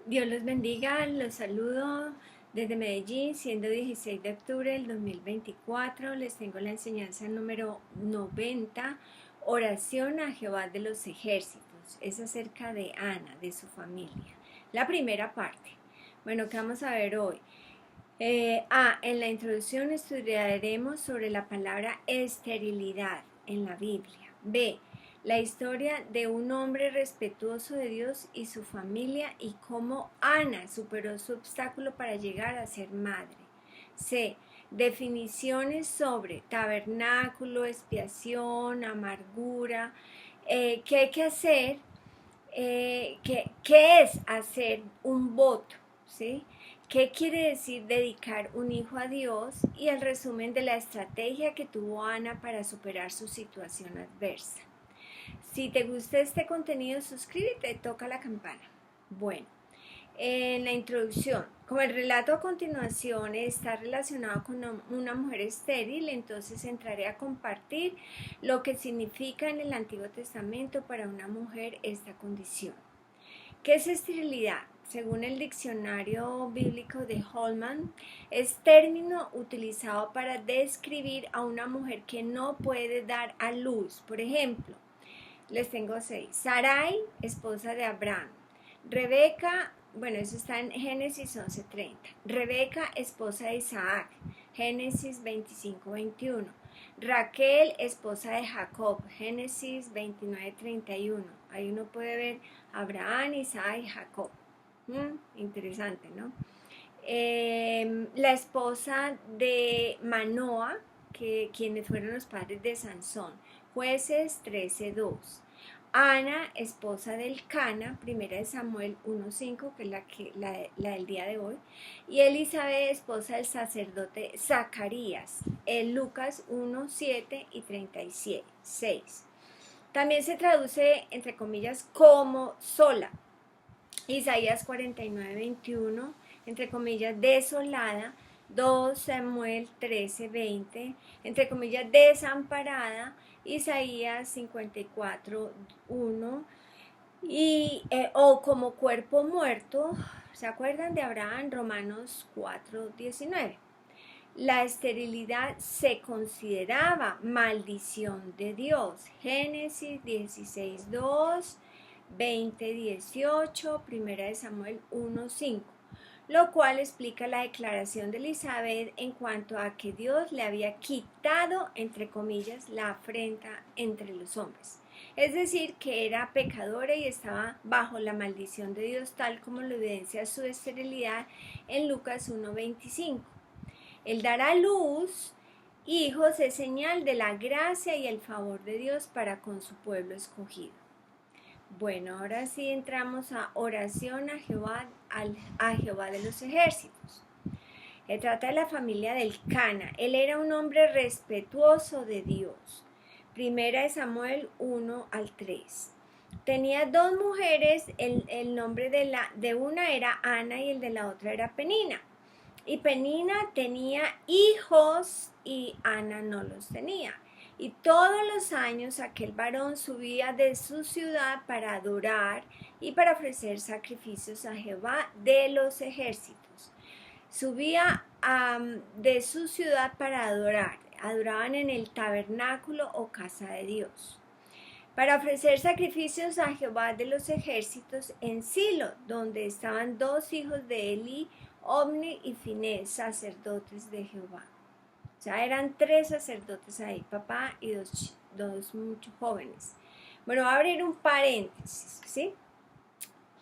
Dios los bendiga, los saludo desde Medellín, siendo 16 de octubre del 2024. Les tengo la enseñanza número 90, oración a Jehová de los ejércitos. Es acerca de Ana, de su familia. La primera parte. Bueno, ¿qué vamos a ver hoy? En la introducción estudiaremos sobre la palabra esterilidad en la Biblia. B. La historia de un hombre respetuoso de Dios y su familia y cómo Ana superó su obstáculo para llegar a ser madre. C. Definiciones sobre tabernáculo, expiación, amargura, qué hay que hacer, qué es hacer un voto, ¿sí? ¿Qué quiere decir dedicar un hijo a Dios? Y el resumen de la estrategia que tuvo Ana para superar su situación adversa. Si te gusta este contenido, suscríbete, toca la campana. Bueno, en la introducción, como el relato a continuación está relacionado con una mujer estéril, entonces entraré a compartir lo que significa en el Antiguo Testamento para una mujer esta condición. ¿Qué es esterilidad? Según el diccionario bíblico de Holman, es término utilizado para describir a una mujer que no puede dar a luz. Por ejemplo, les tengo 6. Sarai, esposa de Abraham. Rebeca, bueno, eso está en Génesis 11:30. Rebeca, esposa de Isaac. Génesis 25:21. Raquel, esposa de Jacob. Génesis 29:31. Ahí uno puede ver Abraham, Isaac y Jacob. Interesante, ¿no? La esposa de Manoa, quienes fueron los padres de Sansón. Jueces 13:2. Ana, esposa del Cana, primera de Samuel 1:5, que es la del día de hoy, y Elizabeth, esposa del sacerdote Zacarías, en Lucas 1:7 y 36. También se traduce, entre comillas, como sola. Isaías 49:21, entre comillas, desolada. 2 Samuel 13:20, entre comillas, desamparada. Isaías 54:1 o como cuerpo muerto. ¿Se acuerdan de Abraham? Romanos 4:19. La esterilidad se consideraba maldición de Dios. Génesis 16:2, 20:18, primera de Samuel 1:5, lo cual explica la declaración de Elizabeth en cuanto a que Dios le había quitado, entre comillas, la afrenta entre los hombres. Es decir, que era pecadora y estaba bajo la maldición de Dios, tal como lo evidencia su esterilidad en Lucas 1:25. El dar a luz hijos es señal de la gracia y el favor de Dios para con su pueblo escogido. Bueno, ahora sí entramos a oración a Jehová de los ejércitos. Se trata de la familia del Cana. Él era un hombre respetuoso de Dios. Primera de Samuel 1-3. Tenía dos mujeres, el nombre de una era Ana y el de la otra era Penina. Y Penina tenía hijos y Ana no los tenía. Y todos los años aquel varón subía de su ciudad para adorar y para ofrecer sacrificios a Jehová de los ejércitos. Subía de su ciudad para adorar. Adoraban en el tabernáculo o casa de Dios. Para ofrecer sacrificios a Jehová de los ejércitos en Silo, donde estaban dos hijos de Eli, Omni y Finés, sacerdotes de Jehová. O sea, eran 3 sacerdotes ahí, papá y dos muchos jóvenes. Bueno, voy a abrir un paréntesis, ¿sí?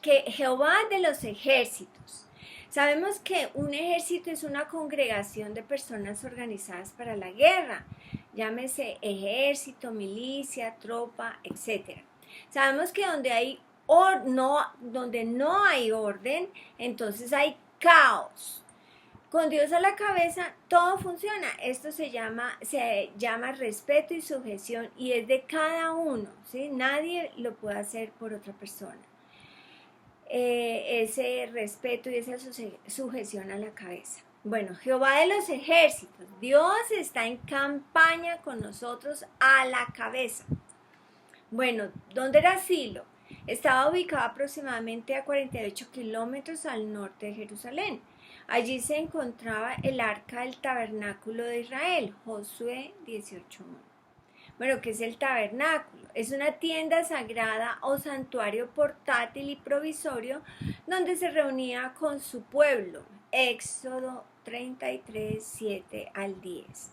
Que Jehová de los ejércitos. Sabemos que un ejército es una congregación de personas organizadas para la guerra. Llámese ejército, milicia, tropa, etc. Sabemos que donde no hay orden, entonces hay caos. Con Dios a la cabeza, todo funciona. Esto se llama respeto y sujeción y es de cada uno, ¿sí? Nadie lo puede hacer por otra persona. Ese respeto y esa sujeción a la cabeza. Bueno, Jehová de los ejércitos, Dios está en campaña con nosotros a la cabeza. Bueno, ¿dónde era Silo? Estaba ubicado aproximadamente a 48 kilómetros al norte de Jerusalén. Allí se encontraba el arca del tabernáculo de Israel, Josué 18:1. Bueno, ¿qué es el tabernáculo? Es una tienda sagrada o santuario portátil y provisorio donde se reunía con su pueblo. Éxodo 33, 7 al 10.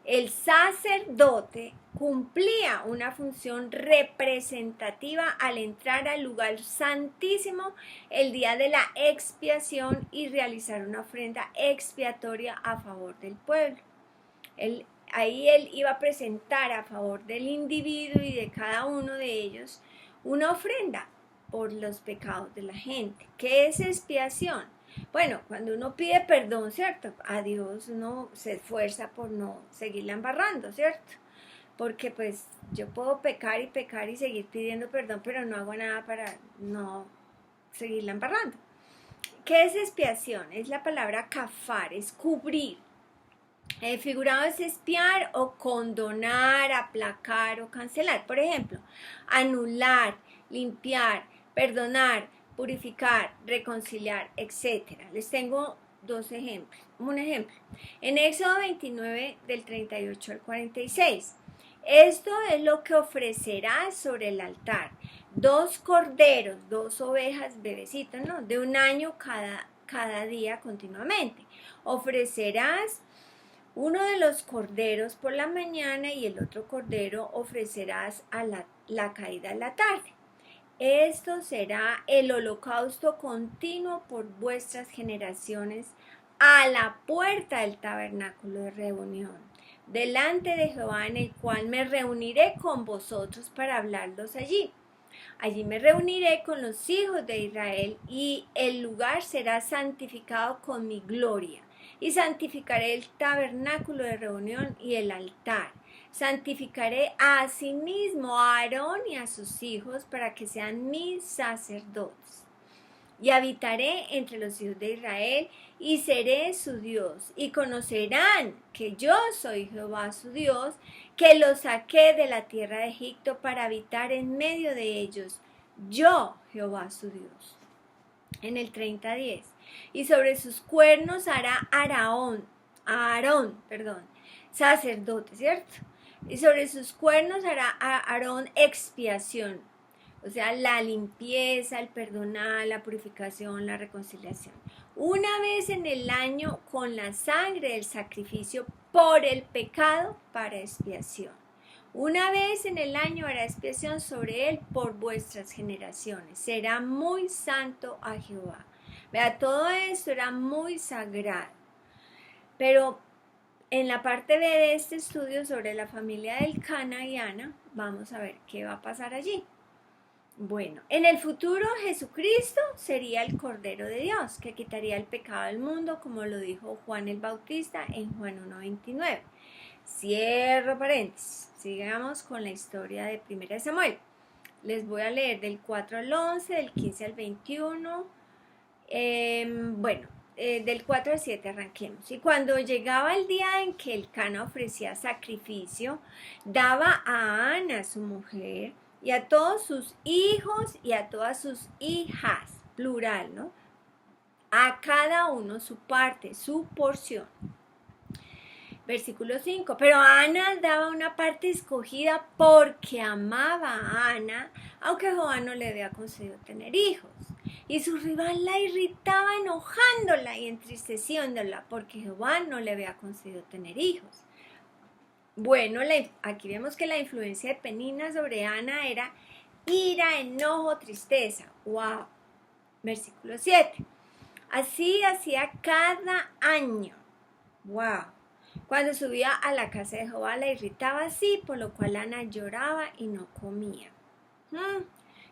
El sacerdote cumplía una función representativa al entrar al lugar santísimo el día de la expiación y realizar una ofrenda expiatoria a favor del pueblo. Ahí él iba a presentar a favor del individuo y de cada uno de ellos una ofrenda por los pecados de la gente. ¿Qué es expiación? Bueno, cuando uno pide perdón, ¿cierto? A Dios uno se esfuerza por no seguirla embarrando, ¿cierto? Porque pues yo puedo pecar y seguir pidiendo perdón, pero no hago nada para no seguirla embarrando. ¿Qué es expiación? Es la palabra kafar, es cubrir. Figurado es expiar o condonar, aplacar o cancelar. Por ejemplo, anular, limpiar, perdonar, purificar, reconciliar, etc. Les tengo dos ejemplos. Un ejemplo. En Éxodo 29 del 38 al 46. Esto es lo que ofrecerás sobre el altar. 2 corderos, 2 ovejas bebecitos, ¿no? De 1 año cada día continuamente. Ofrecerás uno de los corderos por la mañana y el otro cordero ofrecerás a la caída de la tarde. Esto será el holocausto continuo por vuestras generaciones a la puerta del tabernáculo de reunión, delante de Jehová, en el cual me reuniré con vosotros para hablarlos allí. Allí me reuniré con los hijos de Israel y el lugar será santificado con mi gloria. Y santificaré el tabernáculo de reunión y el altar. Santificaré asimismo a Aarón y a sus hijos para que sean mis sacerdotes. Y habitaré entre los hijos de Israel y seré su Dios. Y conocerán que yo soy Jehová su Dios, que los saqué de la tierra de Egipto para habitar en medio de ellos. Yo, Jehová su Dios. En el 30:10. Y sobre sus cuernos hará Aarón, sacerdote, ¿cierto? Y sobre sus cuernos hará Aarón expiación, o sea, la limpieza, el perdonar, la purificación, la reconciliación. Una vez en el año con la sangre del sacrificio por el pecado para expiación. Una vez en el año hará expiación sobre él por vuestras generaciones. Será muy santo a Jehová. Vea, todo esto era muy sagrado. Pero en la parte B de este estudio sobre la familia del Elcana y Ana, vamos a ver qué va a pasar allí. Bueno, en el futuro Jesucristo sería el Cordero de Dios, que quitaría el pecado del mundo, como lo dijo Juan el Bautista en Juan 1:29. Cierro paréntesis. Sigamos con la historia de 1 Samuel. Les voy a leer del 4 al 11, del 15 al 21. Del 4 al 7 arranquemos. Y cuando llegaba el día en que Elcana ofrecía sacrificio, daba a Ana, su mujer, y a todos sus hijos y a todas sus hijas, plural, ¿no? A cada uno su parte, su porción. Versículo 5. Pero Ana daba una parte escogida porque amaba a Ana, aunque Jehová no le había concedido tener hijos. Y su rival la irritaba enojándola y entristeciéndola porque Jehová no le había concedido tener hijos. Bueno, aquí vemos que la influencia de Penina sobre Ana era ira, enojo, tristeza. ¡Wow! Versículo 7. Así hacía cada año. ¡Wow! Cuando subía a la casa de Jehová la irritaba así, por lo cual Ana lloraba y no comía.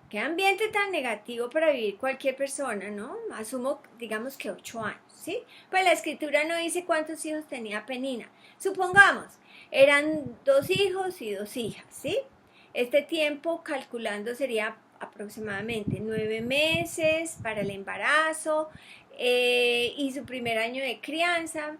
Qué ambiente tan negativo para vivir cualquier persona, ¿no? Asumo, digamos que 8 años, ¿sí? Pues la escritura no dice cuántos hijos tenía Penina. Supongamos, eran 2 hijos y 2 hijas, ¿sí? Este tiempo, calculando, sería aproximadamente 9 meses para el embarazo y su primer año de crianza.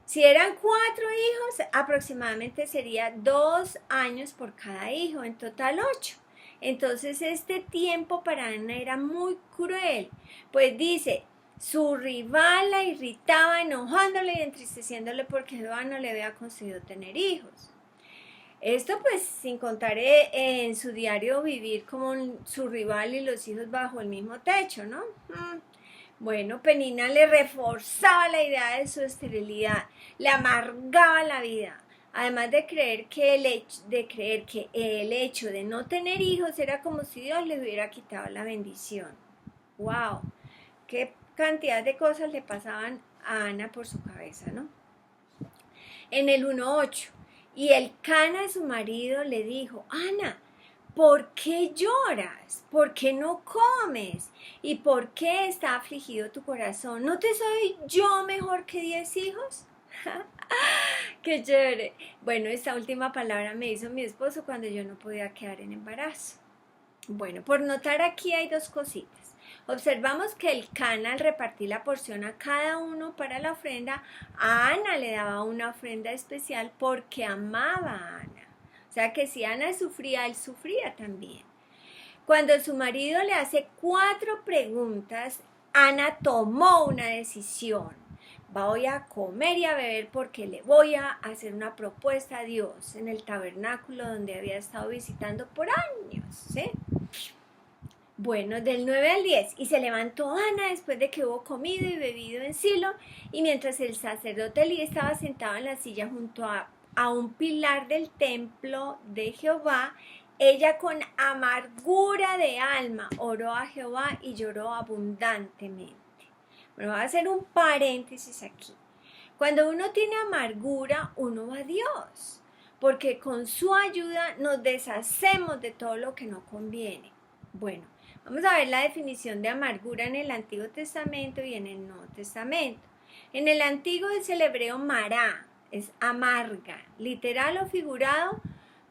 Si eran 4 hijos, aproximadamente sería 2 años por cada hijo, en total 8. Entonces este tiempo para Ana era muy cruel, pues dice, su rival la irritaba enojándole y entristeciéndole porque Jehová no le había concedido tener hijos. Esto pues sin contar en su diario vivir como su rival y los hijos bajo el mismo techo, ¿no? Bueno, Penina le reforzaba la idea de su esterilidad, le amargaba la vida, además de creer que el hecho de no tener hijos era como si Dios le hubiera quitado la bendición. ¡Wow! ¡Qué cantidad de cosas le pasaban a Ana por su cabeza, ¿no? En el 1:8, y Elcana, su marido, le dijo, Ana, ¿por qué lloras? ¿Por qué no comes? ¿Y por qué está afligido tu corazón? ¿No te soy yo mejor que 10 hijos? ¡Qué chévere! Bueno, esta última palabra me hizo mi esposo cuando yo no podía quedar en embarazo. Bueno, por notar aquí hay dos cositas. Observamos que Elcana, al repartir la porción a cada uno para la ofrenda, a Ana le daba una ofrenda especial porque amaba a Ana. O sea que si Ana sufría, él sufría también. Cuando su marido le hace 4 preguntas, Ana tomó una decisión. Voy a comer y a beber porque le voy a hacer una propuesta a Dios en el tabernáculo donde había estado visitando por años, ¿sí? Bueno, del 9 al 10, y se levantó Ana después de que hubo comido y bebido en Silo, y mientras el sacerdote Elí estaba sentado en la silla junto a un pilar del templo de Jehová, ella con amargura de alma oró a Jehová y lloró abundantemente. Bueno, voy a hacer un paréntesis aquí. Cuando uno tiene amargura, uno va a Dios, porque con su ayuda nos deshacemos de todo lo que no conviene. Bueno, vamos a ver la definición de amargura en el Antiguo Testamento y en el Nuevo Testamento. En el Antiguo es el hebreo mará, es amarga, literal o figurado.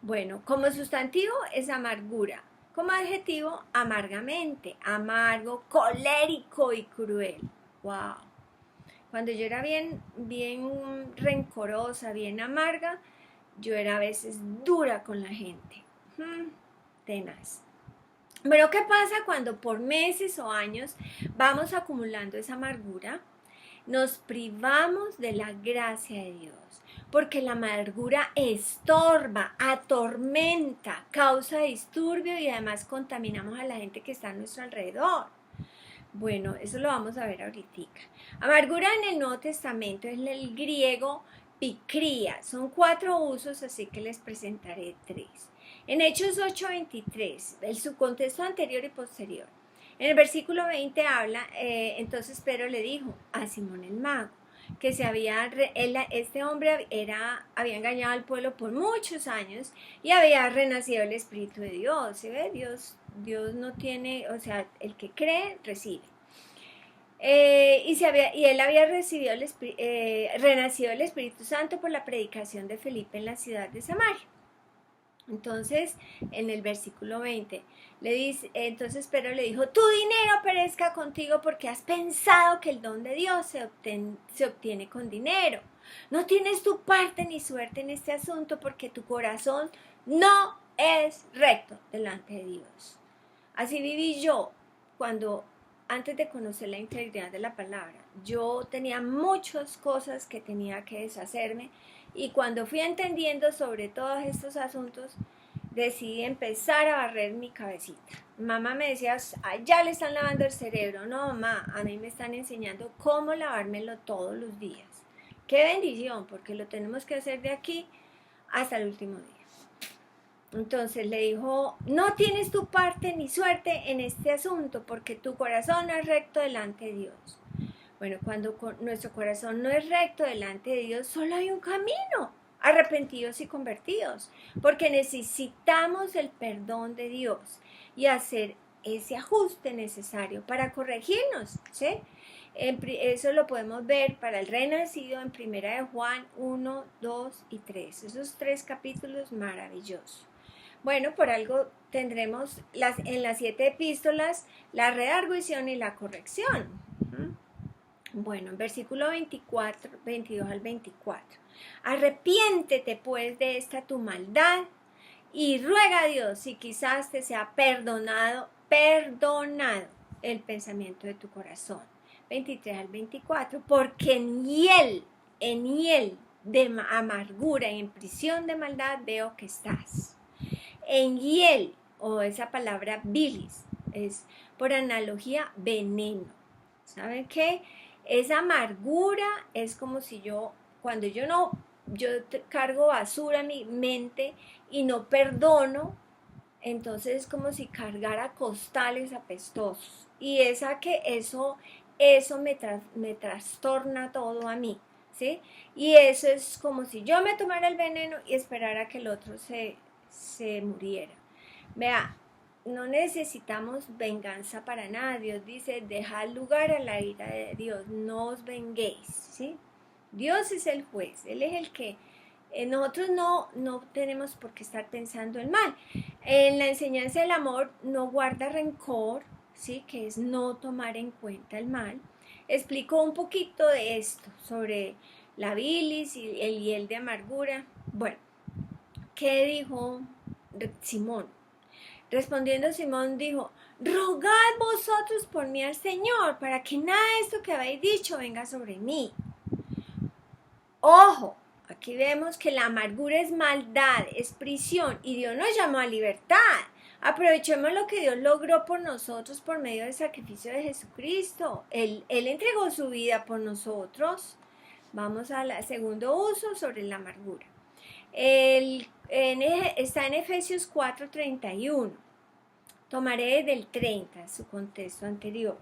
Bueno, como sustantivo es amargura, como adjetivo amargamente, amargo, colérico y cruel. ¡Wow! Cuando yo era bien rencorosa, bien amarga, yo era a veces dura con la gente. Tenaz. Pero ¿qué pasa cuando por meses o años vamos acumulando esa amargura? Nos privamos de la gracia de Dios, porque la amargura estorba, atormenta, causa disturbio y además contaminamos a la gente que está a nuestro alrededor. Bueno, eso lo vamos a ver ahorita. Amargura en el Nuevo Testamento es el griego picría. Son 4 usos, así que les presentaré 3. En Hechos 8:23, su contexto anterior y posterior. En el versículo 20 habla, entonces Pedro le dijo a Simón el mago, que este hombre había engañado al pueblo por muchos años y había renacido el Espíritu de Dios. ¿Sí ve? Dios no tiene, o sea, el que cree, recibe. Y él había recibido renacido el Espíritu Santo por la predicación de Felipe en la ciudad de Samaria. Entonces, en el versículo 20, entonces Pedro le dijo, tu dinero perezca contigo porque has pensado que el don de Dios se obtiene con dinero. No tienes tu parte ni suerte en este asunto porque tu corazón no es recto delante de Dios. Así viví yo antes de conocer la integridad de la palabra. Yo tenía muchas cosas que tenía que deshacerme y cuando fui entendiendo sobre todos estos asuntos, decidí empezar a barrer mi cabecita. Mamá me decía, ya le están lavando el cerebro. No, mamá, a mí me están enseñando cómo lavármelo todos los días. Qué bendición, porque lo tenemos que hacer de aquí hasta el último día. Entonces le dijo, no tienes tu parte ni suerte en este asunto porque tu corazón no es recto delante de Dios. Bueno, cuando nuestro corazón no es recto delante de Dios, solo hay un camino, arrepentidos y convertidos, porque necesitamos el perdón de Dios y hacer ese ajuste necesario para corregirnos, ¿sí? Eso lo podemos ver para el renacido en 1 de Juan 1, 2 y 3, esos 3 capítulos maravillosos. Bueno, por algo tendremos en las 7 epístolas la redarguición y la corrección. Bueno, en versículo 22 al 24. Arrepiéntete pues de esta tu maldad y ruega a Dios si quizás te sea perdonado el pensamiento de tu corazón. 23 al 24, porque en hiel de amargura y en prisión de maldad veo que estás. En hiel, o esa palabra bilis, es por analogía veneno. ¿Saben qué? Esa amargura es como si cuando yo cargo basura en mi mente y no perdono, entonces es como si cargara costales apestosos. Y eso me trastorna todo a mí, ¿sí? Y eso es como si yo me tomara el veneno y esperara que el otro se muriera. Vea, no necesitamos venganza para nada. Dios dice, dejad lugar a la ira de Dios, no os venguéis, ¿sí? Dios es el juez, Él es el que... nosotros no tenemos por qué estar pensando el mal. En la enseñanza del amor no guarda rencor, ¿sí? Que es no tomar en cuenta el mal. Explico un poquito de esto, sobre la bilis y el hiel de amargura. Bueno, ¿qué dijo Simón? Respondiendo Simón dijo, rogad vosotros por mí al Señor, para que nada de esto que habéis dicho venga sobre mí. Ojo, aquí vemos que la amargura es maldad, es prisión, y Dios nos llamó a libertad. Aprovechemos lo que Dios logró por nosotros por medio del sacrificio de Jesucristo. Él entregó su vida por nosotros. Vamos al segundo uso sobre la amargura. Está en Efesios 4:31. Tomaré del 30, su contexto anterior.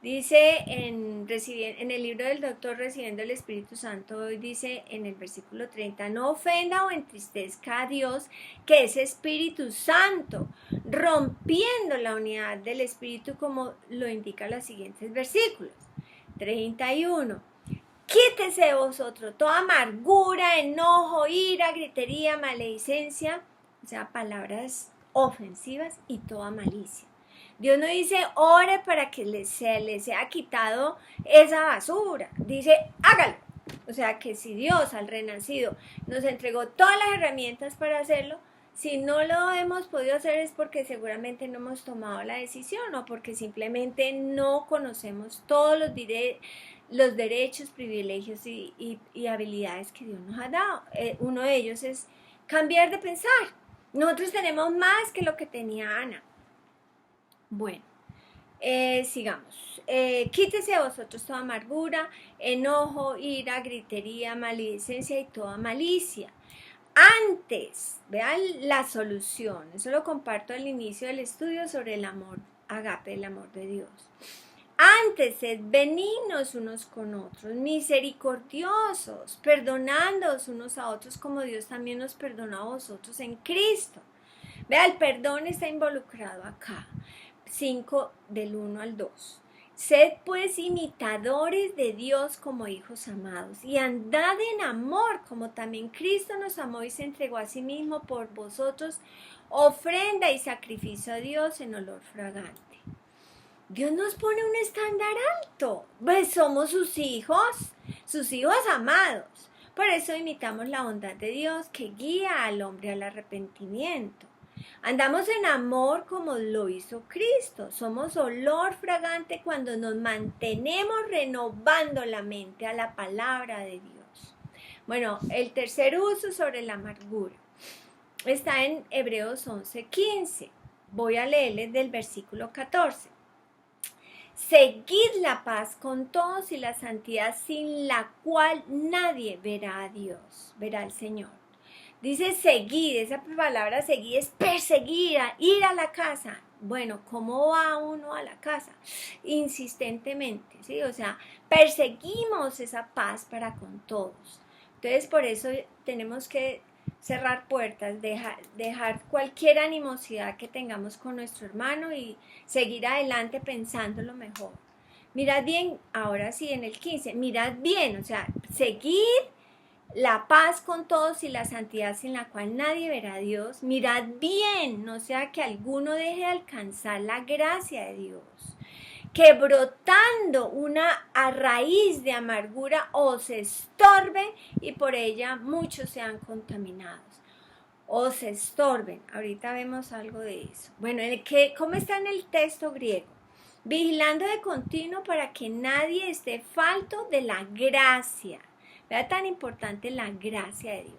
Dice en el libro del doctor Recibiendo el Espíritu Santo, dice en el versículo 30, no ofenda o entristezca a Dios, que es Espíritu Santo, rompiendo la unidad del Espíritu, como lo indican los siguientes versículos. 31. Quítese de vosotros toda amargura, enojo, ira, gritería, maledicencia, o sea, palabras ofensivas y toda malicia. Dios no dice, ore para que se le sea quitado esa basura. Dice, hágalo. O sea, que si Dios al renacido nos entregó todas las herramientas para hacerlo, si no lo hemos podido hacer es porque seguramente no hemos tomado la decisión o porque simplemente no conocemos todos los derechos, privilegios y habilidades que Dios nos ha dado. Uno de ellos es cambiar de pensar. Nosotros tenemos más que lo que tenía Ana. Bueno, sigamos. Quítese a vosotros toda amargura, enojo, ira, gritería, maledicencia y toda malicia. Antes, vean la solución. Eso lo comparto al inicio del estudio sobre el amor agape, el amor de Dios. Antes, sed benignos unos con otros, misericordiosos, perdonándoos unos a otros como Dios también nos perdonó a vosotros en Cristo. Vea, el perdón está involucrado acá. 5 del 1 al 2. Sed pues imitadores de Dios como hijos amados y andad en amor como también Cristo nos amó y se entregó a sí mismo por vosotros, ofrenda y sacrificio a Dios en olor fragante. Dios nos pone un estándar alto, pues somos sus hijos amados. Por eso imitamos la bondad de Dios que guía al hombre al arrepentimiento. Andamos en amor como lo hizo Cristo. Somos olor fragante cuando nos mantenemos renovando la mente a la palabra de Dios. Bueno, el tercer uso sobre la amargura está en Hebreos 11:15. Voy a leerles del versículo 14. Seguid la paz con todos y la santidad sin la cual nadie verá a Dios, verá al Señor. Dice seguir, esa palabra seguir es perseguir, ir a la casa. Bueno, ¿cómo va uno a la casa? Insistentemente, ¿sí? O sea, perseguimos esa paz para con todos. Entonces, por eso tenemos que cerrar puertas, dejar cualquier animosidad que tengamos con nuestro hermano y seguir adelante pensando lo mejor. Mirad bien, ahora sí en el 15, mirad bien, o sea, seguir la paz con todos y la santidad sin la cual nadie verá a Dios. Mirad bien, no sea que alguno deje de alcanzar la gracia de Dios, que brotando a raíz de amargura os estorbe y por ella muchos sean contaminados. o se estorben. Ahorita vemos algo de eso. Bueno, ¿cómo está en el texto griego? Vigilando de continuo para que nadie esté falto de la gracia. Vea tan importante la gracia de Dios.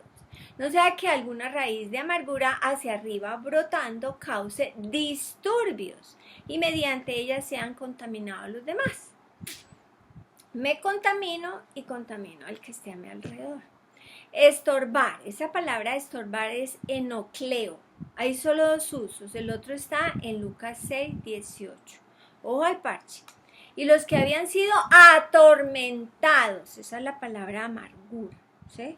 No sea que alguna raíz de amargura hacia arriba brotando cause disturbios y mediante ella sean contaminados los demás. Me contamino y contamino al que esté a mi alrededor. Estorbar, esa palabra estorbar es enocleo. Hay solo dos usos, el otro está en Lucas 6, 18. Ojo al parche. Y los que habían sido atormentados, esa es la palabra amargura, ¿sí?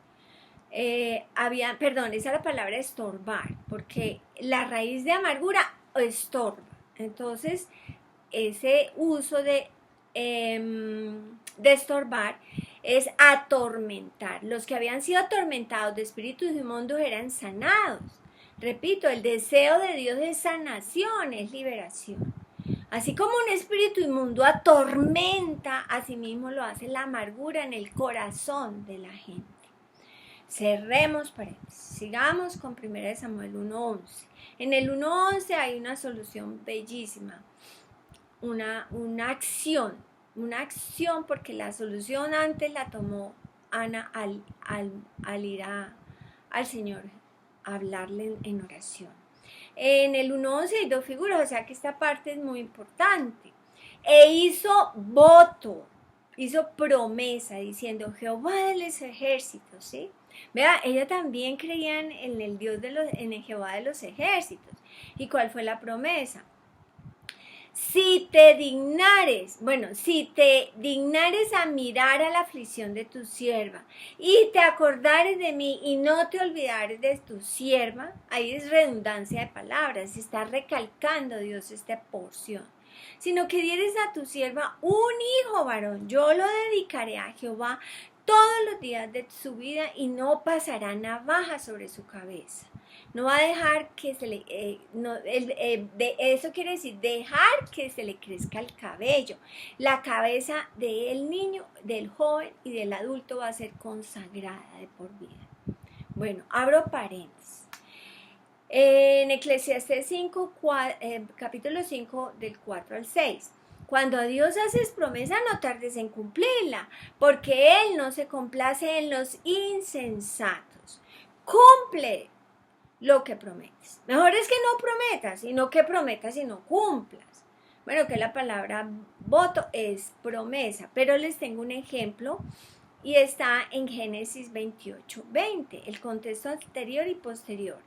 Esa es la palabra estorbar, porque la raíz de amargura estorba. Entonces, ese uso de estorbar es atormentar. Los que habían sido atormentados de espíritus inmundos eran sanados. Repito, el deseo de Dios es sanación, es liberación. Así como un espíritu inmundo atormenta, asimismo lo hace la amargura en el corazón de la gente. Cerremos paréntesis. Sigamos con 1 Samuel 1:11. En el 1:11 hay una solución bellísima, una acción porque la solución antes la tomó Ana al ir al Señor a hablarle en oración. En el 1:11 hay dos figuras, o sea que esta parte es muy importante. E hizo voto, hizo promesa diciendo Jehová de los ejércitos, ¿sí? Vea, ella también creía en el Dios en el Jehová de los ejércitos. ¿Y cuál fue la promesa? Si te dignares a mirar a la aflicción de tu sierva y te acordares de mí y no te olvidares de tu sierva, ahí es redundancia de palabras, está recalcando Dios esta porción, sino que dieres a tu sierva un hijo varón, yo lo dedicaré a Jehová todos los días de su vida y no pasará navaja sobre su cabeza. No va a dejar que se le, eso quiere decir dejar que se le crezca el cabello. La cabeza del niño, del joven y del adulto va a ser consagrada de por vida. Bueno, abro paréntesis. En Eclesiastés 5, capítulo 5, del 4 al 6. Cuando a Dios haces promesa, no tardes en cumplirla, porque Él no se complace en los insensatos. Cumple lo que prometes. Mejor es que no prometas, sino que prometas y no cumplas. Bueno, que la palabra voto es promesa, pero les tengo un ejemplo y está en Génesis 28:20, el contexto anterior y posterior.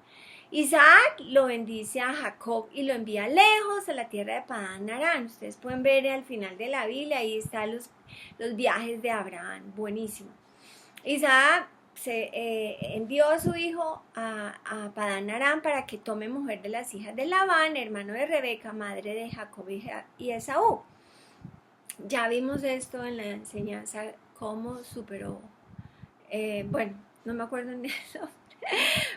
Isaac lo bendice a Jacob y lo envía lejos a la tierra de Padán Aram. Ustedes pueden ver al final de la Biblia, ahí están los viajes de Abraham, buenísimo. Isaac envió a su hijo a Padán Aram para que tome mujer de las hijas de Labán, hermano de Rebeca, madre de Jacob y Esaú. Ya vimos esto en la enseñanza, cómo superó, no me acuerdo ni eso.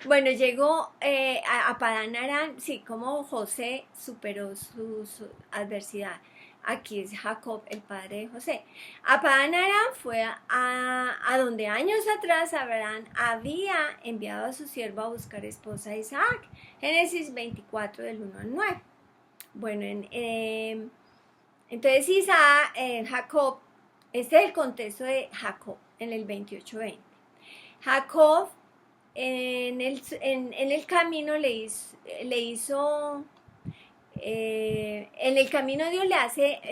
Bueno, llegó a Padán Aram, sí, como José superó su adversidad. Aquí es Jacob, el padre de José. A Padán Aram fue a donde años atrás Abraham había enviado a su siervo a buscar esposa a Isaac. Génesis 24, del 1 al 9. Bueno, entonces Jacob, este es el contexto de Jacob en el 28:20. Jacob en el camino en el camino Dios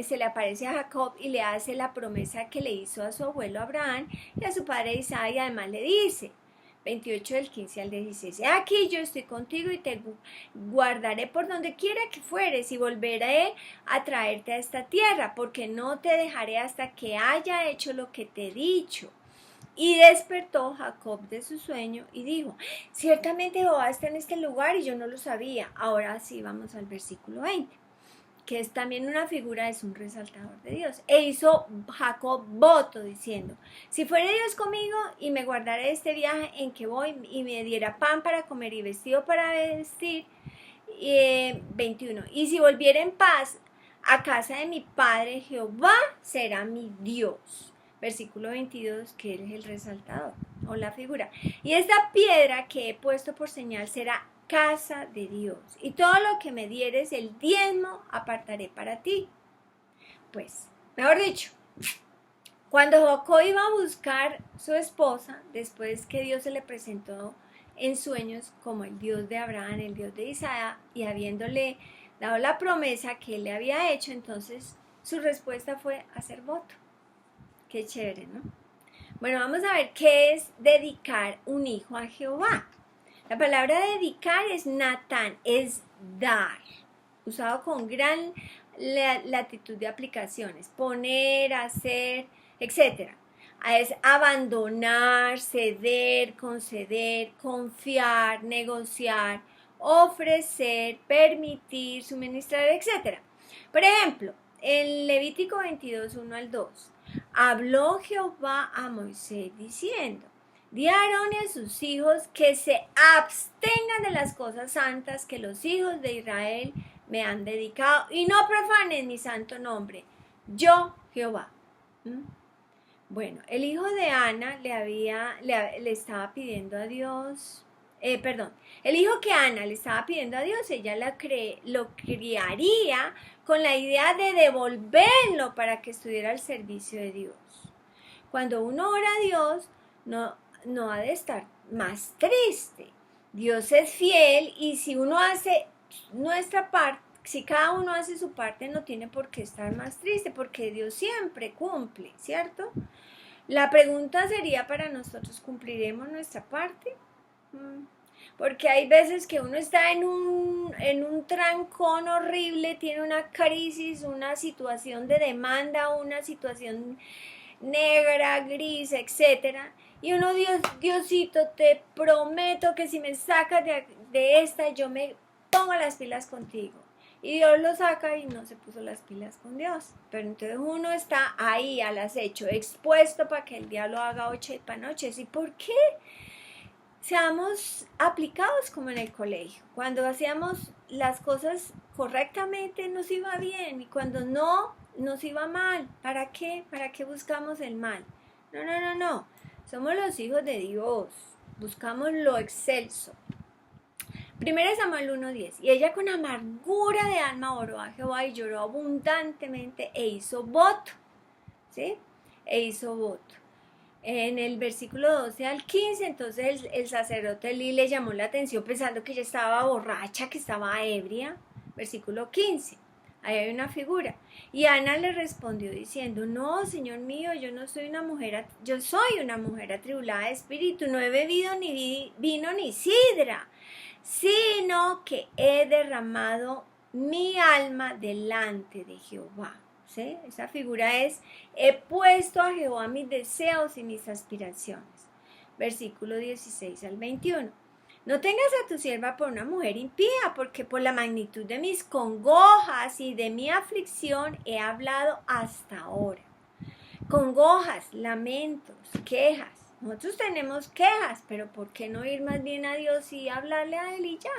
se le aparece a Jacob y le hace la promesa que le hizo a su abuelo Abraham y a su padre Isaac, y además le dice, 28 del 15 al 16, aquí yo estoy contigo y te guardaré por donde quiera que fueres y volveré a traerte a esta tierra, porque no te dejaré hasta que haya hecho lo que te he dicho. Y despertó Jacob de su sueño y dijo, ciertamente Jehová está en este lugar y yo no lo sabía. Ahora sí vamos al versículo 20, que es también una figura, es un resaltador de Dios. E hizo Jacob voto diciendo, si fuere Dios conmigo y me guardaré este viaje en que voy y me diera pan para comer y vestido para vestir. 21, y si volviera en paz a casa de mi padre, Jehová será mi Dios. Versículo 22, que él es el resaltador. o la figura. Y esta piedra que he puesto por señal será casa de Dios. Y todo lo que me dieres, el diezmo, apartaré para ti. Pues, mejor dicho, cuando Jacob iba a buscar su esposa, después que Dios se le presentó en sueños como el Dios de Abraham, el Dios de Isaac, y habiéndole dado la promesa que él le había hecho, entonces su respuesta fue hacer voto. Qué chévere, ¿no? Bueno, vamos a ver qué es dedicar un hijo a Jehová. La palabra dedicar es natán, es dar, usado con gran latitud de aplicaciones, poner, hacer, etc. Es abandonar, ceder, conceder, confiar, negociar, ofrecer, permitir, suministrar, etc. Por ejemplo, en Levítico 22, 1 al 2, habló Jehová a Moisés diciendo: di a Aarón y a sus hijos que se abstengan de las cosas santas que los hijos de Israel me han dedicado y no profanen mi santo nombre. Yo, Jehová. Bueno, el hijo de Ana le estaba pidiendo a Dios, el hijo que Ana le estaba pidiendo a Dios, ella lo criaría con la idea de devolverlo para que estuviera al servicio de Dios. Cuando uno ora a Dios, no ha de estar más triste. Dios es fiel y si uno hace nuestra parte, si cada uno hace su parte, no tiene por qué estar más triste, porque Dios siempre cumple, ¿cierto? La pregunta sería para nosotros: ¿cumpliremos nuestra parte? Porque hay veces que uno está en un trancón horrible, tiene una crisis, una situación de demanda, una situación negra, gris, etcétera, y uno, Diosito, te prometo que si me sacas de esta, yo me pongo las pilas contigo. Y Dios lo saca y no se puso las pilas con Dios. Pero entonces uno está ahí al acecho, expuesto para que el diablo haga 8 panoches. ¿Y por qué? Seamos aplicados como en el colegio. Cuando hacíamos las cosas correctamente nos iba bien, y cuando no, nos iba mal. ¿Para qué? ¿Para qué buscamos el mal? No. Somos los hijos de Dios. Buscamos lo excelso. 1 Samuel 1:10. Y ella con amargura de alma oró a Jehová y lloró abundantemente e hizo voto. ¿Sí? E hizo voto. En el versículo 12 al 15, entonces el sacerdote Elí le llamó la atención pensando que ella estaba borracha, que estaba ebria. Versículo 15. Ahí hay una figura. Y Ana le respondió diciendo: no, Señor mío, yo soy una mujer atribulada de espíritu, no he bebido ni vino ni sidra, sino que he derramado mi alma delante de Jehová. ¿Sí? Esa figura es: he puesto a Jehová mis deseos y mis aspiraciones. Versículo 16 al 21. No tengas a tu sierva por una mujer impía, porque por la magnitud de mis congojas y de mi aflicción he hablado hasta ahora. Congojas, lamentos, quejas. Nosotros tenemos quejas, pero ¿por qué no ir más bien a Dios y hablarle a Él y ya?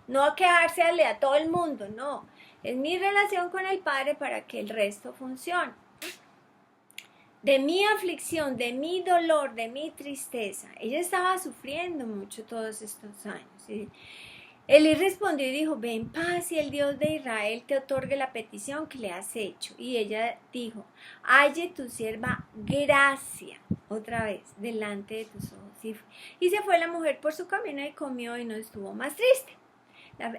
No a quejársele a todo el mundo, no. Es mi relación con el Padre para que el resto funcione. De mi aflicción, de mi dolor, de mi tristeza. Ella estaba sufriendo mucho todos estos años. ¿Sí? Elí respondió y dijo: ve en paz y el Dios de Israel te otorgue la petición que le has hecho. Y ella dijo: halle tu sierva gracia, otra vez, delante de tus ojos. Y se fue la mujer por su camino y comió y no estuvo más triste.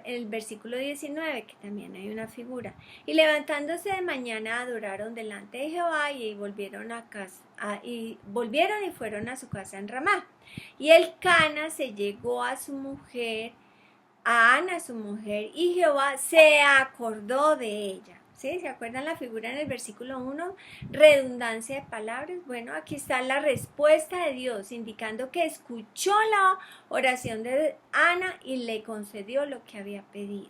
El versículo 19, que también hay una figura. Y levantándose de mañana adoraron delante de Jehová y volvieron y fueron a su casa en Ramá. Y el Cana se llegó a su mujer, a Ana su mujer, y Jehová se acordó de ella. ¿Sí? ¿Se acuerdan la figura en el versículo 1? Redundancia de palabras. Bueno, aquí está la respuesta de Dios, indicando que escuchó la oración de Ana y le concedió lo que había pedido.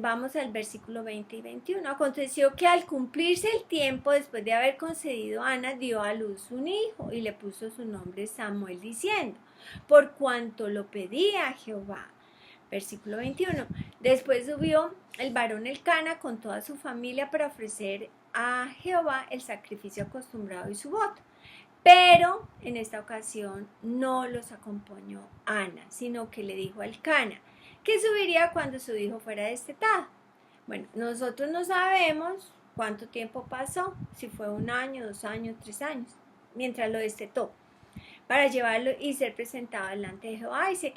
Vamos al versículo 20 y 21. Aconteció que al cumplirse el tiempo, después de haber concedido a Ana, dio a luz un hijo y le puso su nombre Samuel, diciendo: por cuanto lo pedía a Jehová. Versículo 21. Después subió el varón Elcana con toda su familia para ofrecer a Jehová el sacrificio acostumbrado y su voto. Pero en esta ocasión no los acompañó Ana, sino que le dijo a Elcana que subiría cuando su hijo fuera destetado. Bueno, nosotros no sabemos cuánto tiempo pasó, si fue 1 año, 2 años, 3 años, mientras lo destetó, para llevarlo y ser presentado delante de Jehová y se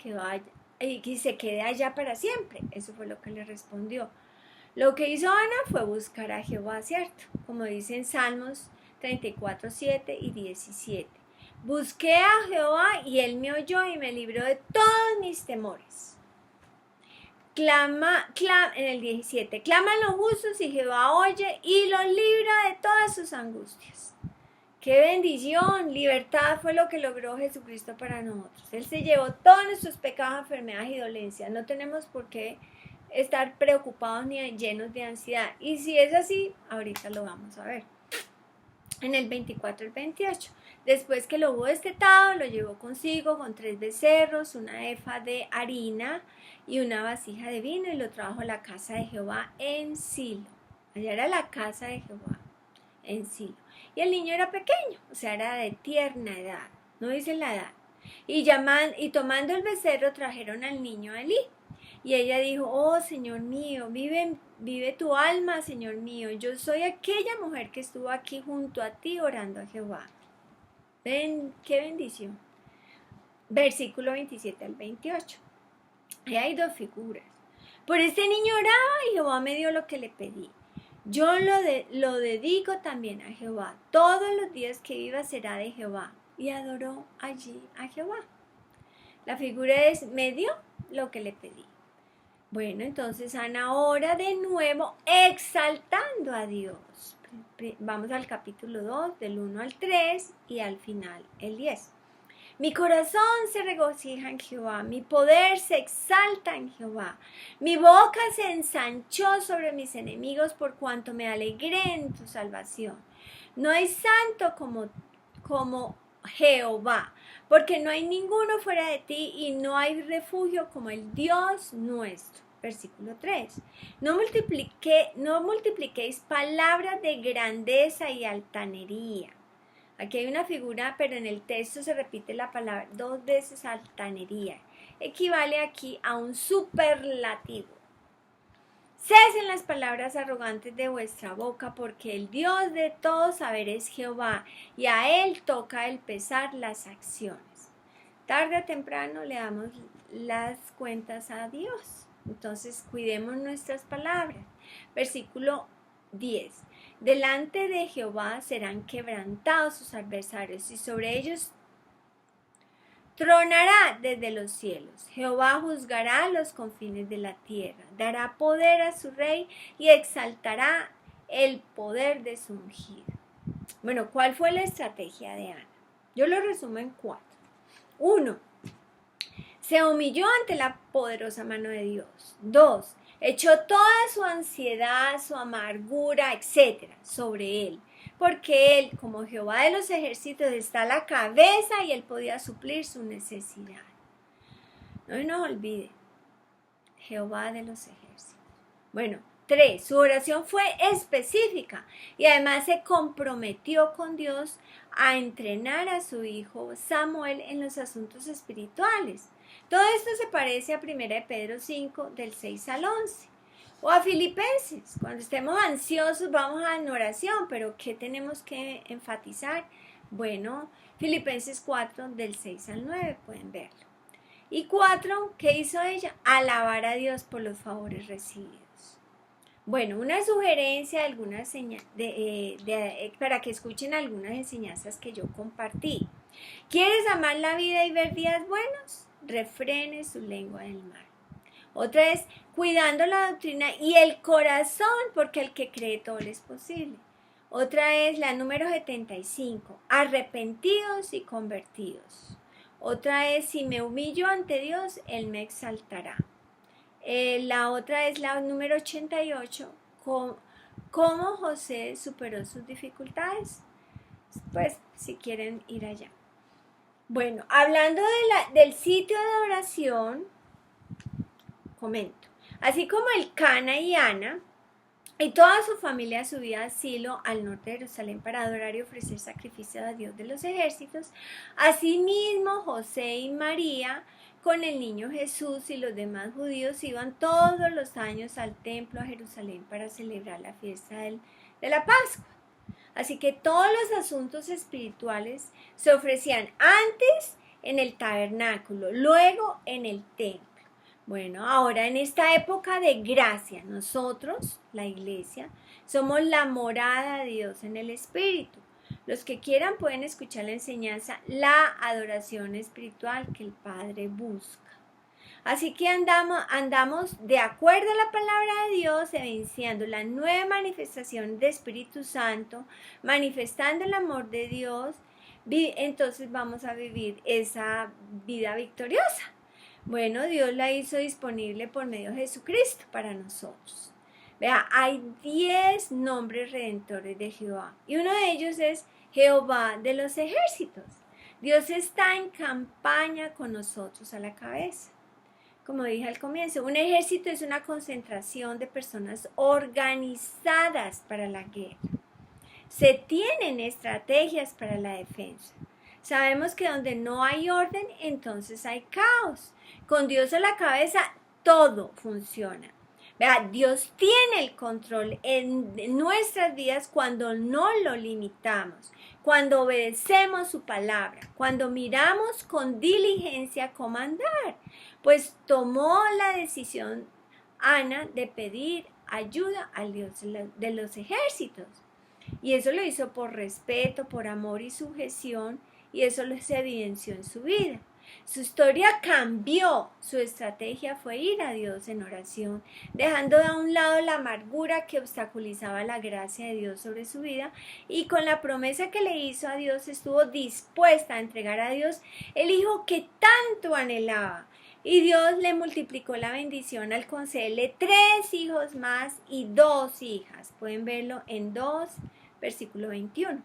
quede allá para siempre. Eso fue lo que le respondió. Lo que hizo Ana fue buscar a Jehová, ¿cierto? Como dicen Salmos 34, 7 y 17. Busqué a Jehová y él me oyó y me libró de todos mis temores. En el 17, claman los justos y Jehová oye y los libra de todas sus angustias. ¡Qué bendición! Libertad fue lo que logró Jesucristo para nosotros. Él se llevó todos nuestros pecados, enfermedades y dolencias. No tenemos por qué estar preocupados ni llenos de ansiedad. Y si es así, ahorita lo vamos a ver. En el 24 al 28. Después que lo hubo destetado, lo llevó consigo con 3 becerros, una efa de harina y una vasija de vino, y lo trajo a la casa de Jehová en Silo. Allá era la casa de Jehová en Silo. Y el niño era pequeño, o sea, era de tierna edad, no dice la edad. Y tomando el becerro trajeron al niño a Elí. Y ella dijo, oh Señor mío, vive tu alma, Señor mío. Yo soy aquella mujer que estuvo aquí junto a ti orando a Jehová. Ven, qué bendición. Versículo 27 al 28. Ahí hay 2 figuras. Por este niño oraba y Jehová me dio lo que le pedí. Yo lo dedico también a Jehová. Todos los días que viva será de Jehová. Y adoró allí a Jehová. La figura es, me dio lo que le pedí. Bueno, entonces Ana ora de nuevo exaltando a Dios. Vamos al capítulo 2, del 1 al 3 y al final el 10. Mi corazón se regocija en Jehová, mi poder se exalta en Jehová. Mi boca se ensanchó sobre mis enemigos por cuanto me alegré en tu salvación. No hay santo como Jehová, porque no hay ninguno fuera de ti y no hay refugio como el Dios nuestro. Versículo 3. No multipliquéis palabras de grandeza y altanería. Aquí hay una figura, pero en el texto se repite la palabra 2 veces, altanería. Equivale aquí a un superlativo. Cesen las palabras arrogantes de vuestra boca, porque el Dios de todo saber es Jehová, y a él toca el pesar las acciones. Tarde o temprano le damos las cuentas a Dios. Entonces cuidemos nuestras palabras. Versículo 10. Delante de Jehová serán quebrantados sus adversarios y sobre ellos tronará desde los cielos. Jehová juzgará los confines de la tierra, dará poder a su rey y exaltará el poder de su ungido. Bueno, ¿cuál fue la estrategia de Ana? Yo lo resumo en 4. 1. Se humilló ante la poderosa mano de Dios. 2. Echó toda su ansiedad, su amargura, etcétera, sobre él, porque él, como Jehová de los ejércitos, está a la cabeza y él podía suplir su necesidad. No nos olvide, Jehová de los ejércitos. Bueno, 3. Su oración fue específica y además se comprometió con Dios a entrenar a su hijo Samuel en los asuntos espirituales. Todo esto se parece a 1 Pedro 5, del 6 al 11. O a Filipenses, cuando estemos ansiosos vamos a en oración, pero ¿qué tenemos que enfatizar? Bueno, Filipenses 4, del 6 al 9, pueden verlo. Y 4, ¿qué hizo ella? Alabar a Dios por los favores recibidos. Bueno, una sugerencia para que escuchen algunas enseñanzas que yo compartí. ¿Quieres amar la vida y ver días buenos? Refrene su lengua del mal. Otra es cuidando la doctrina y el corazón, porque el que cree todo le es posible. Otra es la número 75, arrepentidos y convertidos. Otra es si me humillo ante Dios, Él me exaltará. La otra es la número 88, cómo José superó sus dificultades. Pues si quieren ir allá. Bueno, hablando del sitio de oración, comento. Así como Elcana y Ana Y toda su familia subía a Silo, al norte de Jerusalén, para adorar y ofrecer sacrificios a Dios de los ejércitos. Asimismo, José y María, con el niño Jesús y los demás judíos, iban todos los años al templo a Jerusalén para celebrar la fiesta de la Pascua. Así que todos los asuntos espirituales se ofrecían antes en el tabernáculo, luego en el templo. Bueno, ahora en esta época de gracia, nosotros, la iglesia, somos la morada de Dios en el Espíritu. Los que quieran pueden escuchar la enseñanza, la adoración espiritual que el Padre busca. Así que andamos de acuerdo a la palabra de Dios, evidenciando la nueva manifestación de Espíritu Santo, manifestando el amor de Dios, entonces vamos a vivir esa vida victoriosa. Bueno, Dios la hizo disponible por medio de Jesucristo para nosotros. Vea, hay 10 nombres redentores de Jehová y uno de ellos es Jehová de los ejércitos. Dios está en campaña con nosotros a la cabeza. Como dije al comienzo, un ejército es una concentración de personas organizadas para la guerra. Se tienen estrategias para la defensa. Sabemos que donde no hay orden, entonces hay caos. Con Dios a la cabeza, todo funciona. Vea, Dios tiene el control en nuestras vidas cuando no lo limitamos, cuando obedecemos su palabra, cuando miramos con diligencia cómo andar. Pues tomó la decisión Ana de pedir ayuda al Dios de los ejércitos. Y eso lo hizo por respeto, por amor y sujeción, y eso se evidenció en su vida. Su historia cambió, su estrategia fue ir a Dios en oración, dejando de un lado la amargura que obstaculizaba la gracia de Dios sobre su vida, y con la promesa que le hizo a Dios estuvo dispuesta a entregar a Dios el hijo que tanto anhelaba. Y Dios le multiplicó la bendición al concederle 3 hijos más y 2 hijas. Pueden verlo en 2, versículo 21.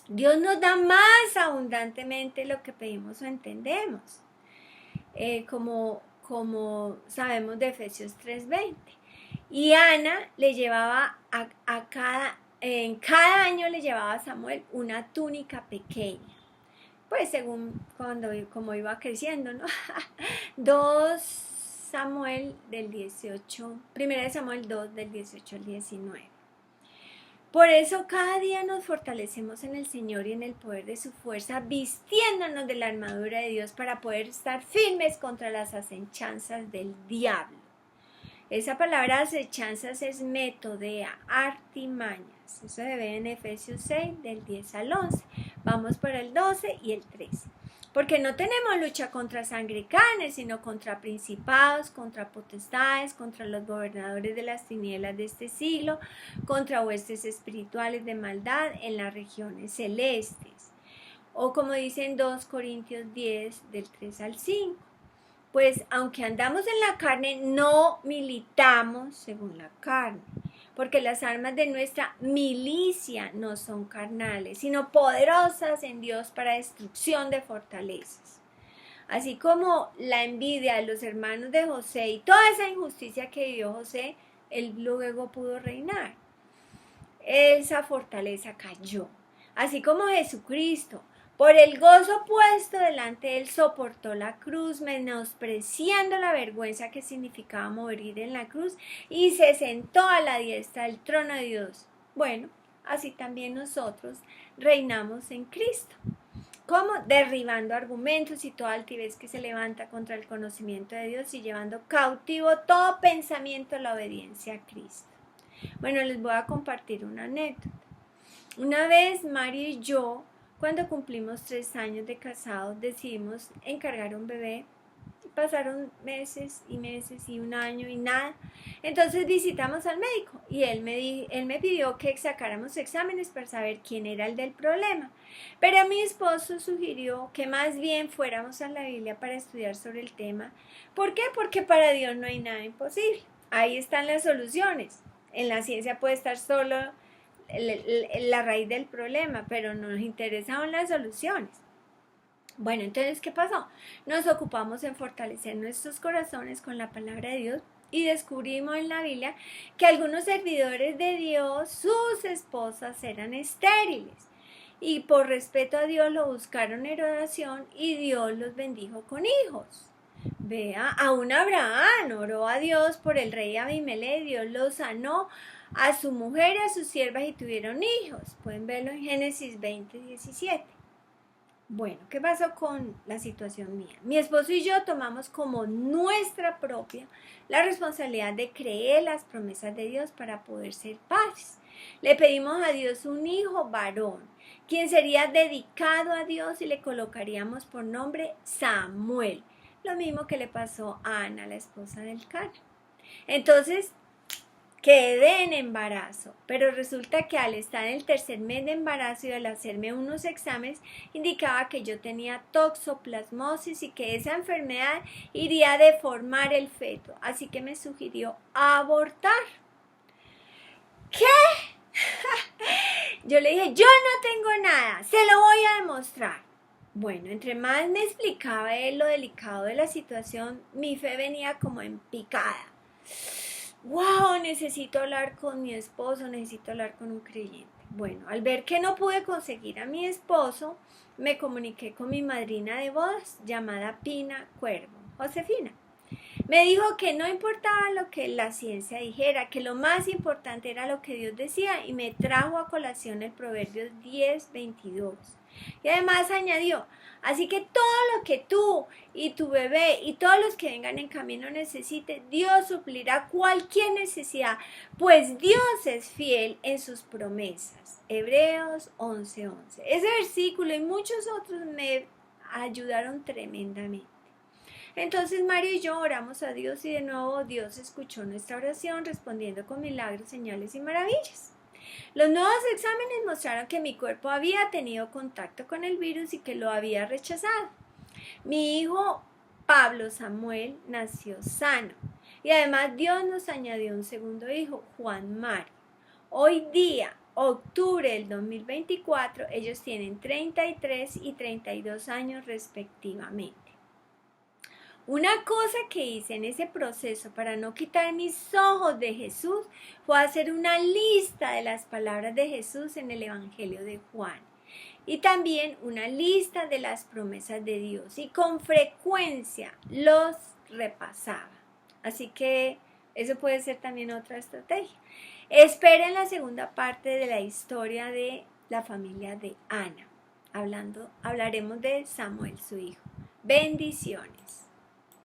Dios nos da más abundantemente lo que pedimos o entendemos, como sabemos de Efesios 3:20. Y Ana le llevaba en cada año le llevaba a Samuel una túnica pequeña. Pues según como iba creciendo, ¿no? 2 Samuel del 18, 1 Samuel 2 del 18 al 19. Por eso cada día nos fortalecemos en el Señor y en el poder de su fuerza, vistiéndonos de la armadura de Dios para poder estar firmes contra las acechanzas del diablo. Esa palabra acechanzas es metodea, artimañas. Eso se ve en Efesios 6, del 10 al 11. Vamos para el 12 y el 13. Porque no tenemos lucha contra sangre y carne, sino contra principados, contra potestades, contra los gobernadores de las tinieblas de este siglo, contra huestes espirituales de maldad en las regiones celestes. O como dice en 2 Corintios 10, del 3 al 5. Pues aunque andamos en la carne, no militamos según la carne, porque las armas de nuestra milicia no son carnales, sino poderosas en Dios para destrucción de fortalezas. Así como la envidia de los hermanos de José y toda esa injusticia que vivió José, él luego pudo reinar. Esa fortaleza cayó. Así como Jesucristo, por el gozo puesto delante de él, soportó la cruz, menospreciando la vergüenza que significaba morir en la cruz, y se sentó a la diestra del trono de Dios. Bueno, así también nosotros reinamos en Cristo. ¿Cómo? Derribando argumentos y toda altivez que se levanta contra el conocimiento de Dios y llevando cautivo todo pensamiento a la obediencia a Cristo. Bueno, les voy a compartir una anécdota. Una vez Mario y yo, cuando cumplimos 3 años de casados, decidimos encargar un bebé. Pasaron meses y un año y nada. Entonces visitamos al médico y él me pidió que sacáramos exámenes para saber quién era el del problema. Pero mi esposo sugirió que más bien fuéramos a la Biblia para estudiar sobre el tema. ¿Por qué? Porque para Dios no hay nada imposible. Ahí están las soluciones. En la ciencia puede estar solo la raíz del problema, pero nos interesaban las soluciones. Bueno, entonces, ¿qué pasó? Nos ocupamos en fortalecer nuestros corazones con la palabra de Dios Y descubrimos en la Biblia que algunos servidores de Dios, sus esposas eran estériles. Y por respeto a Dios lo buscaron en oración y Dios los bendijo con hijos. Vea, aún Abraham oró a Dios por el rey Abimelech, Dios lo sanó a su mujer y a sus siervas y tuvieron hijos. Pueden verlo en Génesis 20:17. Bueno, ¿qué pasó con la situación mía? Mi esposo y yo tomamos como nuestra propia la responsabilidad de creer las promesas de Dios para poder ser padres. Le pedimos a Dios un hijo varón, quien sería dedicado a Dios y le colocaríamos por nombre Samuel. Lo mismo que le pasó a Ana, la esposa del Cana. Entonces, quedé en embarazo, pero resulta que al estar en el tercer mes de embarazo y al hacerme unos exámenes, indicaba que yo tenía toxoplasmosis y que esa enfermedad iría a deformar el feto. Así que me sugirió abortar. ¿Qué? Yo le dije, yo no tengo nada, se lo voy a demostrar. Bueno, entre más me explicaba él lo delicado de la situación, mi fe venía como en picada. ¡Wow! Necesito hablar con mi esposo, necesito hablar con un creyente. Bueno, al ver que no pude conseguir a mi esposo, me comuniqué con mi madrina de bodas, llamada Pina Cuervo, Josefina. Me dijo que no importaba lo que la ciencia dijera, que lo más importante era lo que Dios decía y me trajo a colación el Proverbios 10:22. Y además añadió, así que todo lo que tú y tu bebé y todos los que vengan en camino necesiten, Dios suplirá cualquier necesidad, pues Dios es fiel en sus promesas. Hebreos 11:11. Ese versículo y muchos otros me ayudaron tremendamente. Entonces Mario y yo oramos a Dios y de nuevo Dios escuchó nuestra oración respondiendo con milagros, señales y maravillas. Los nuevos exámenes mostraron que mi cuerpo había tenido contacto con el virus y que lo había rechazado. Mi hijo Pablo Samuel nació sano y además Dios nos añadió un segundo hijo, Juan Mario. Hoy día, octubre del 2024, ellos tienen 33 y 32 años respectivamente. Una cosa que hice en ese proceso para no quitar mis ojos de Jesús fue hacer una lista de las palabras de Jesús en el Evangelio de Juan y también una lista de las promesas de Dios y con frecuencia los repasaba. Así que eso puede ser también otra estrategia. Esperen la segunda parte de la historia de la familia de Ana. Hablaremos de Samuel, su hijo. Bendiciones.